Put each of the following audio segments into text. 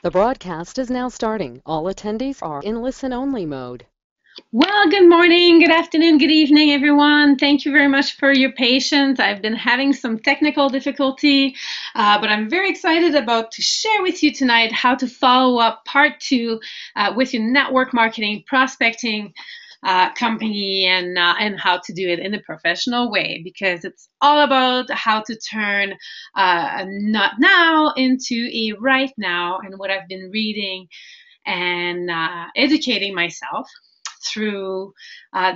The broadcast is now starting. All attendees are in listen-only mode. Well, good morning, good afternoon, good evening, everyone. Thank you very much for your patience. I've been having some technical difficulty, but I'm very excited about to share with you tonight how to follow up part two with your network marketing, prospecting company, and how to do it in a professional way, because it's all about how to turn a not now into a right now, and what I've been reading and educating myself through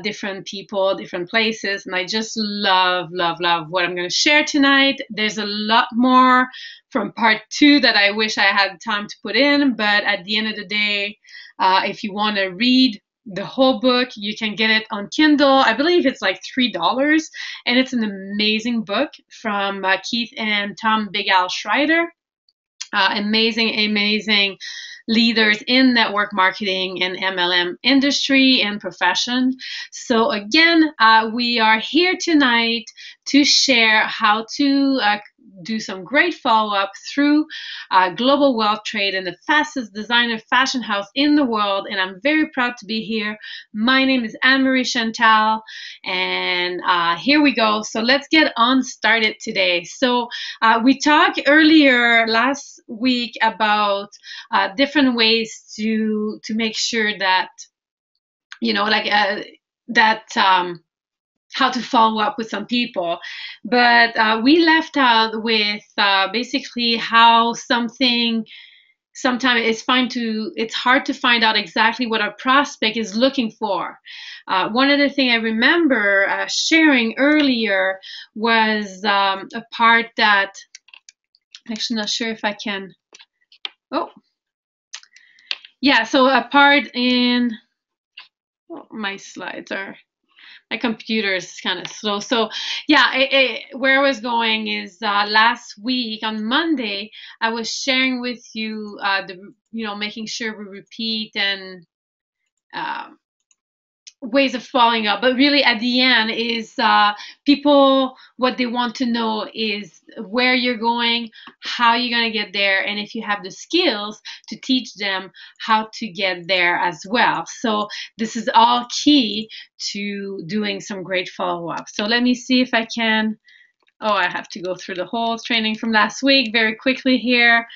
different people, different places. And I just love, love, love what I'm going to share tonight. There's a lot more from part two that I wish I had time to put in. But at the end of the day, if you want to read the whole book, you can get it on Kindle. I believe it's like $3. And it's an amazing book from Keith and Tom Big Al Schreider. Amazing leaders in network marketing and MLM industry and profession. So again, we are here tonight to share how to do some great follow-up through Global Wealth Trade and the fastest designer fashion house in the world. And I'm very proud to be here. My name is Anne-Marie Chantal, and here we go. So let's get on started today. So we talked earlier last week about different ways to make sure that, you know, like how to follow up with some people. But we left out with basically how sometimes it's hard to find out exactly what our prospect is looking for. One other thing I remember sharing earlier was a part that I'm actually not sure if I can. Oh, yeah. So a part in my slides are. My computer is kind of slow. So yeah, where I was going is last week on Monday, I was sharing with you making sure we repeat and ways of following up. But really at the end is people, what they want to know is where you're going, how you're going to get there, and if you have the skills to teach them how to get there as well. So this is all key to doing some great follow-up. So let me see if I can. Oh, I have to go through the whole training from last week very quickly here,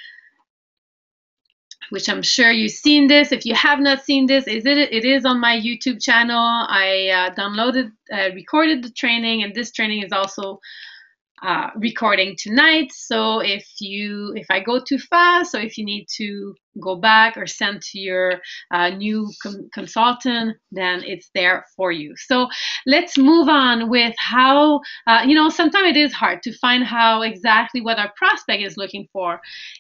which I'm sure you've seen this. If you have not seen this, it is on my YouTube channel. I recorded the training, and this training is also recording tonight. So if I go too fast, or if you need to go back or send to your new consultant, then it's there for you. So let's move on with how, sometimes it is hard to find how exactly what our prospect is looking for.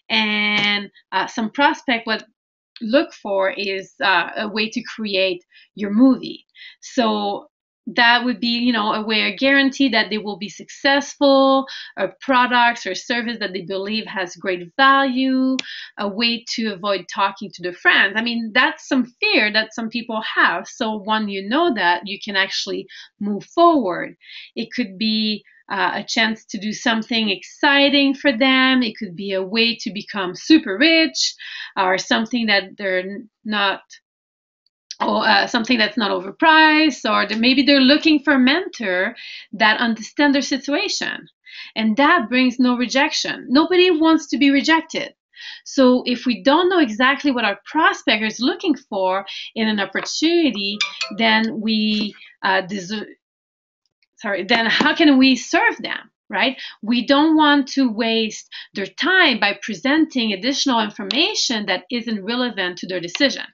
And some prospect what look for is a way to create your movie. So that would be, a way to guarantee that they will be successful, or products or service that they believe has great value, a way to avoid talking to their friends. I mean, that's some fear that some people have. So when you know that, you can actually move forward. It could be a chance to do something exciting for them. It could be a way to become super rich, or something that they're not, or something that's not overpriced, or maybe they're looking for a mentor that understands their situation. And that brings no rejection. Nobody wants to be rejected. So if we don't know exactly what our prospect is looking for in an opportunity, then then how can we serve them? Right? We don't want to waste their time by presenting additional information that isn't relevant to their decision.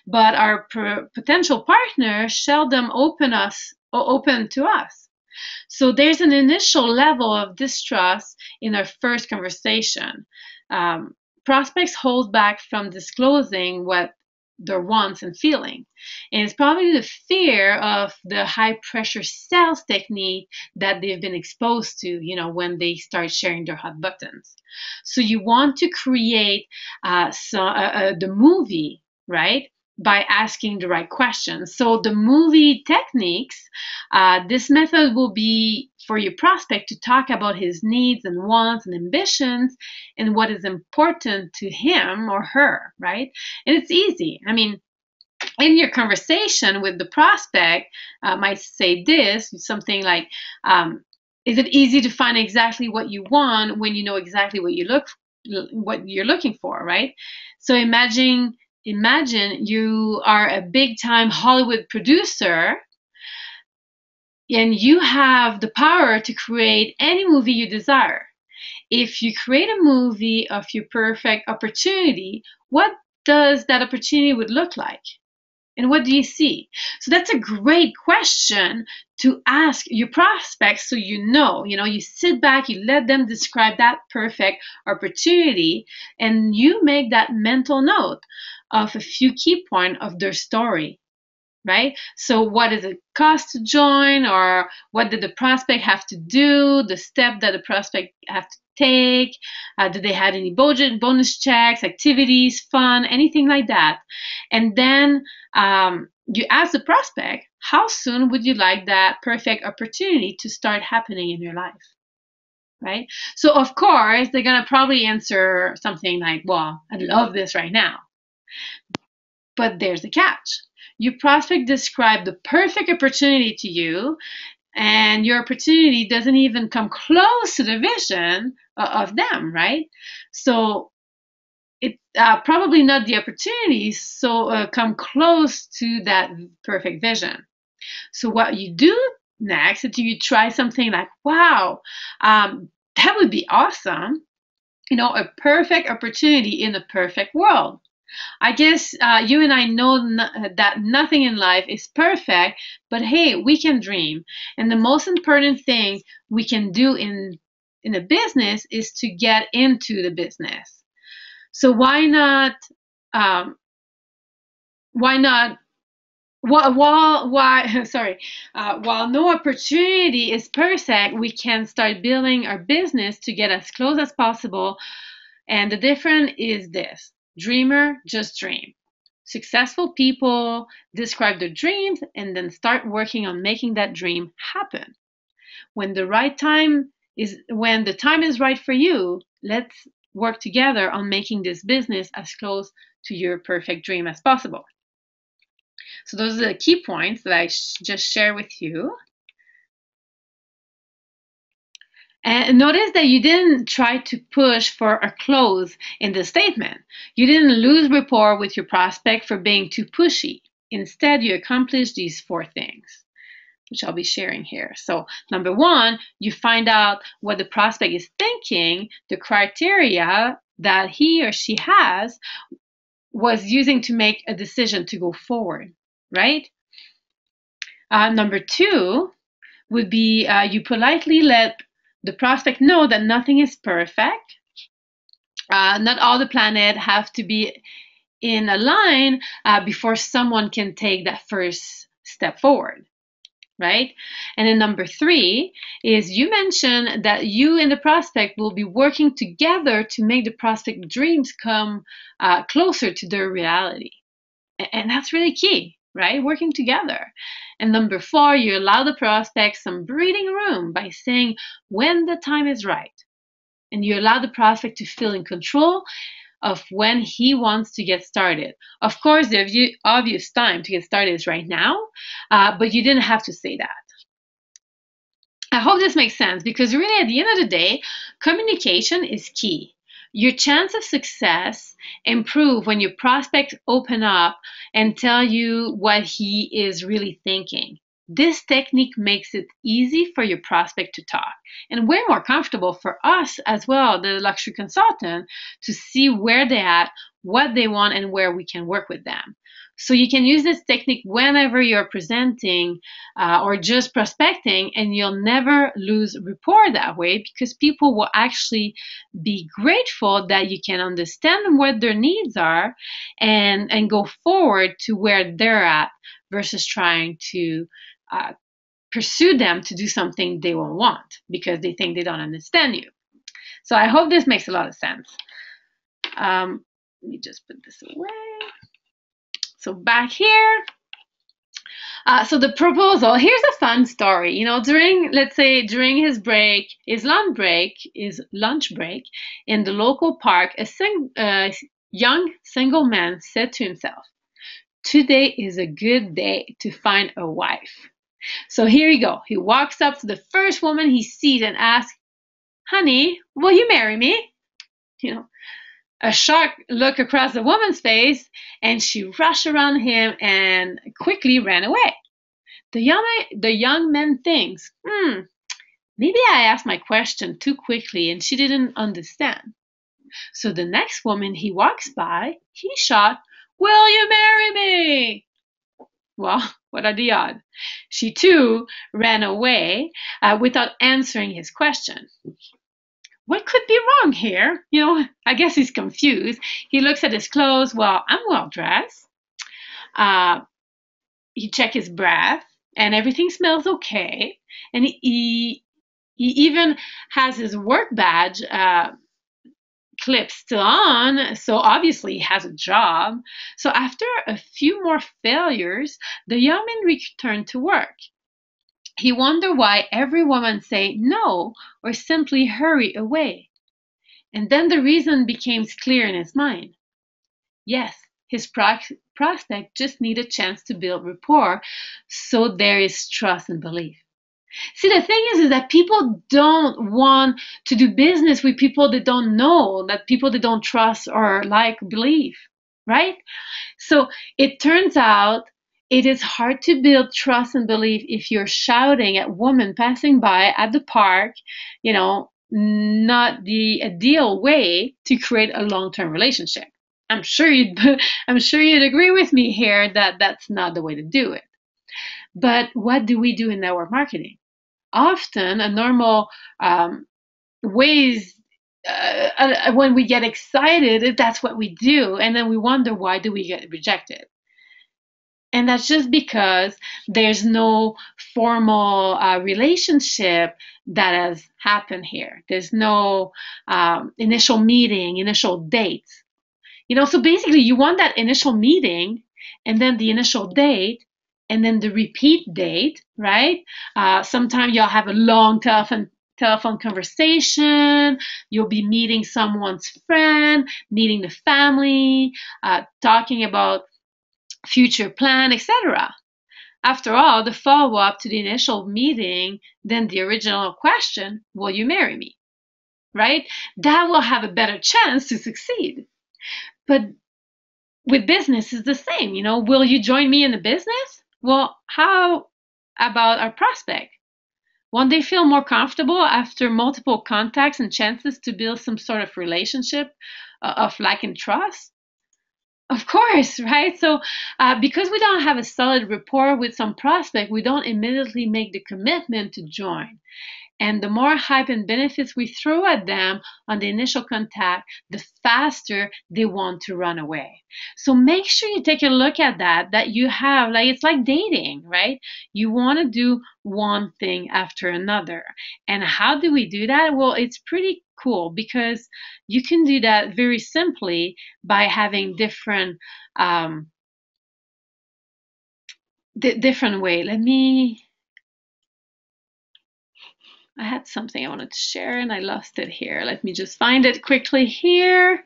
But our potential partner seldom open to us. So there's an initial level of distrust in our first conversation. Prospects hold back from disclosing what their wants and feeling. And it's probably the fear of the high pressure sales technique that they've been exposed to, when they start sharing their hot buttons. So you want to create the movie, right, by asking the right questions. So the movie techniques, this method will be for your prospect to talk about his needs and wants and ambitions and what is important to him or her, right? And it's easy. I mean, in your conversation with the prospect, might say this, something like, is it easy to find exactly what you want when you know exactly what you're looking for, right? So imagine you are a big time Hollywood producer and you have the power to create any movie you desire. If you create a movie of your perfect opportunity, what does that opportunity would look like? And what do you see? So that's a great question to ask your prospects so you sit back, you let them describe that perfect opportunity, and you make that mental note of a few key points of their story, right? So what does it cost to join, or what did the prospect have to do, the step that the prospect have to take, did they have any budget, bonus checks, activities, fun, anything like that. And then you ask the prospect, how soon would you like that perfect opportunity to start happening in your life, right? So of course they're going to probably answer something like, well, I'd love this right now. But there's the catch. Your prospect described the perfect opportunity to you, and your opportunity doesn't even come close to the vision of them, right? So it's probably not the opportunity, so come close to that perfect vision. So what you do next is you try something like, wow, that would be awesome. A perfect opportunity in a perfect world. I guess you and I know that nothing in life is perfect, but hey, we can dream. And the most important thing we can do in a business is to get into the business. So why not? Why not? While no opportunity is perfect, we can start building our business to get as close as possible. And the difference is this: dreamer just dream. Successful people describe their dreams and then start working on making that dream happen. When the time is right for you, let's work together on making this business as close to your perfect dream as possible. So those are the key points that I just share with you. And notice that you didn't try to push for a close in the statement. You didn't lose rapport with your prospect for being too pushy. Instead, you accomplished these 4 things, which I'll be sharing here. So number 1, you find out what the prospect is thinking, the criteria that he or she was using to make a decision to go forward, right? Number 2 would be you politely let the prospect know that nothing is perfect. Not all the planet have to be in a line before someone can take that first step forward, right? And then number 3 is you mentioned that you and the prospect will be working together to make the prospect dreams come closer to their reality. And that's really key, right? Working together. And number 4, you allow the prospect some breathing room by saying when the time is right. And you allow the prospect to feel in control of when he wants to get started. Of course, the obvious time to get started is right now, but you didn't have to say that. I hope this makes sense, because really at the end of the day, communication is key. Your chance of success improve when your prospects open up and tell you what he is really thinking. This technique makes it easy for your prospect to talk, and way more comfortable for us as well, the luxury consultant, to see where they're at, what they want, and where we can work with them. So you can use this technique whenever you're presenting or just prospecting, and you'll never lose rapport that way, because people will actually be grateful that you can understand what their needs are and go forward to where they're at, versus trying to pursue them to do something they won't want because they think they don't understand you. So I hope this makes a lot of sense. Let me just put this away. So back here. So the proposal, here's a fun story. Let's say during his lunch break in the local park, a young single man said to himself, "Today is a good day to find a wife." So here you go. He walks up to the first woman he sees and asks, "Honey, will you marry me?" You know, a shocked look across the woman's face, and she rushed around him and quickly ran away. The young man thinks, maybe I asked my question too quickly and she didn't understand. So the next woman he walks by, he shot, "Will you marry me?" Well, what are the odds? She too ran away without answering his question. What could be wrong here? I guess he's confused. He looks at his clothes. Well, I'm well dressed. He checks his breath, and everything smells okay. And he even has his work badge clip still on, so obviously he has a job. So after a few more failures, the young man returned to work. He wondered why every woman say no or simply hurry away. And then the reason became clear in his mind. Yes, his prospect just need a chance to build rapport, so there is trust and belief. See, the thing is that people don't want to do business with people they don't know, that people they don't trust or believe, right? So it turns out it is hard to build trust and belief if you're shouting at women passing by at the park, not the ideal way to create a long-term relationship. I'm sure you'd agree with me here that that's not the way to do it. But what do we do in network marketing? Often a normal ways when we get excited, that's what we do, and then we wonder why do we get rejected. And that's just because there's no formal relationship that has happened here. There's no initial meeting, initial dates. So basically you want that initial meeting and then the initial date and then the repeat date, right? Sometimes you'll have a long telephone conversation. You'll be meeting someone's friend, meeting the family, talking about future plan, etc. After all, the follow-up to the initial meeting, then the original question, will you marry me? Right? That will have a better chance to succeed. But with business, it's the same. Will you join me in the business? Well, how about our prospect? Won't they feel more comfortable after multiple contacts and chances to build some sort of relationship of like and trust? Of course, right? So because we don't have a solid rapport with some prospect, we don't immediately make the commitment to join. And the more hype and benefits we throw at them on the initial contact, the faster they want to run away. So make sure you take a look at that you have, it's like dating, right? You want to do one thing after another. And how do we do that? Well, it's pretty cool because you can do that very simply by having different different way. I had something I wanted to share and I lost it here. Let me just find it quickly here.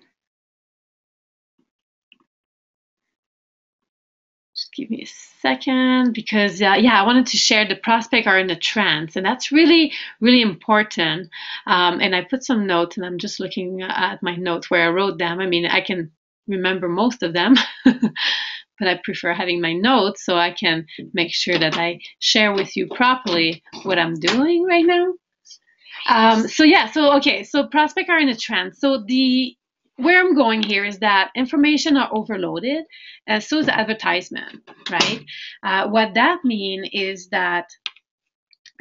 Just give me a second because I wanted to share the prospect are in a trance, and that's really, really important. And I put some notes, and I'm just looking at my notes where I wrote them. I mean, I can remember most of them, but I prefer having my notes so I can make sure that I share with you properly what I'm doing right now. So prospect are in a trance. So where I'm going here is that information are overloaded, and so is advertisement, right? What that means is that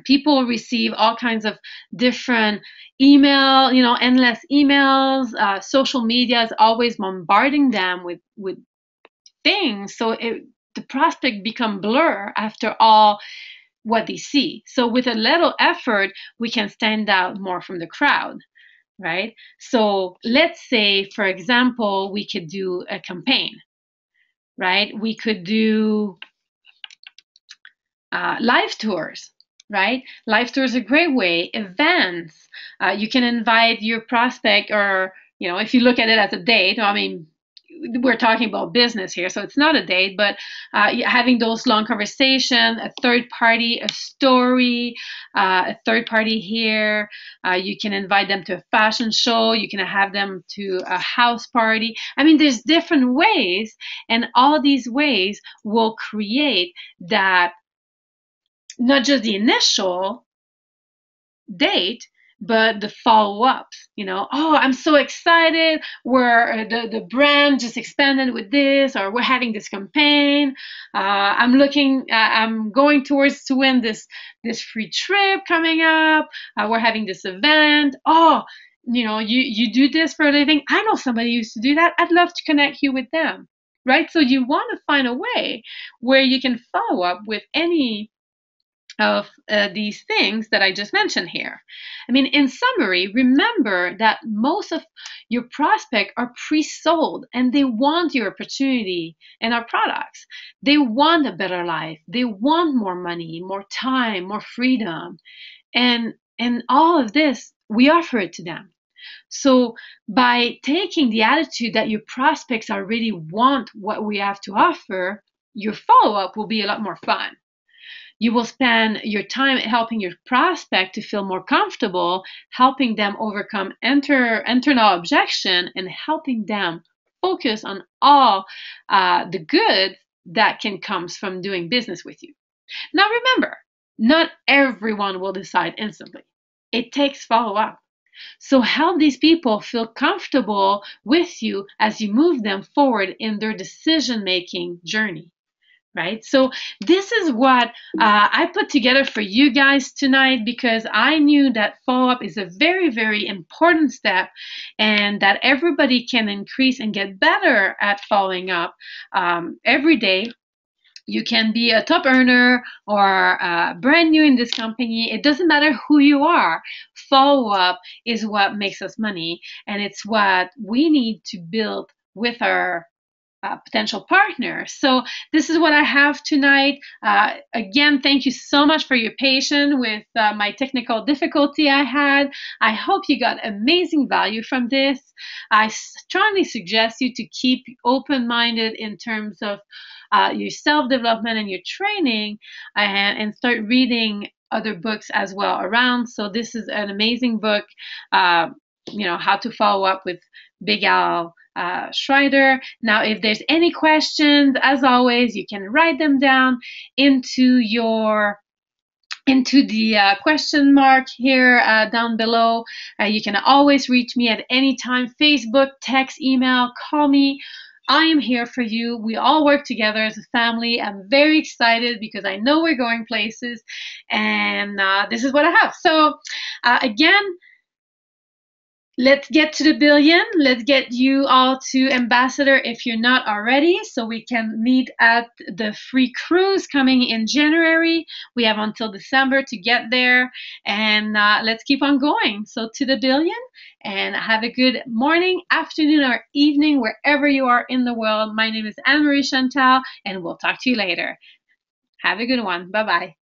people receive all kinds of different email, endless emails. Social media is always bombarding them with things, so the prospect become blur after all what they see. So with a little effort, we can stand out more from the crowd, right? So let's say, for example, we could do a campaign. right? We could do live tours, right? Live tours are a great way. Events, you can invite your prospect, or if you look at it as a date. I mean, we're talking about business here, so it's not a date, but having those long conversation, a third party, a story, a third party here. You can invite them to a fashion show. You can have them to a house party. I mean, there's different ways, and all these ways will create that, not just the initial date, but the follow-ups. Oh, I'm so excited, we're the brand just expanded with this, or we're having this campaign. I'm going towards to win this free trip coming up. We're having this event. Oh, you do this for a living. I know somebody used to do that. I'd love to connect you with them, right? So you want to find a way where you can follow up with any of these things that I just mentioned here. I mean, in summary, remember that most of your prospects are pre-sold, and they want your opportunity and our products. They want a better life. They want more money, more time, more freedom. And all of this, we offer it to them. So by taking the attitude that your prospects already want what we have to offer, your follow-up will be a lot more fun. You will spend your time helping your prospect to feel more comfortable, helping them overcome internal objection, and helping them focus on all the good that can come from doing business with you. Now remember, not everyone will decide instantly. It takes follow-up. So help these people feel comfortable with you as you move them forward in their decision-making journey. Right? So this is what I put together for you guys tonight, because I knew that follow-up is a very, very important step, and that everybody can increase and get better at following up every day. You can be a top earner or brand new in this company. It doesn't matter who you are. Follow-up is what makes us money, and it's what we need to build with our potential partner. So this is what I have tonight. Again, thank you so much for your patience with my technical difficulty I had. I hope you got amazing value from this. I strongly suggest you to keep open-minded in terms of your self-development and your training, and start reading other books as well around. So this is an amazing book, How to Follow Up with Big Al Schreider. Now, if there's any questions, as always, you can write them down into the question mark here down below. You can always reach me at any time: Facebook, text, email, call me. I am here for you. We all work together as a family. I'm very excited because I know we're going places, and this is what I have. So again, let's get to the billion. Let's get you all to ambassador if you're not already, so we can meet at the free cruise coming in January. We have until December to get there, and let's keep on going. So to the billion, and have a good morning, afternoon, or evening, wherever you are in the world. My name is Anne-Marie Chantal, and we'll talk to you later. Have a good one. Bye-bye.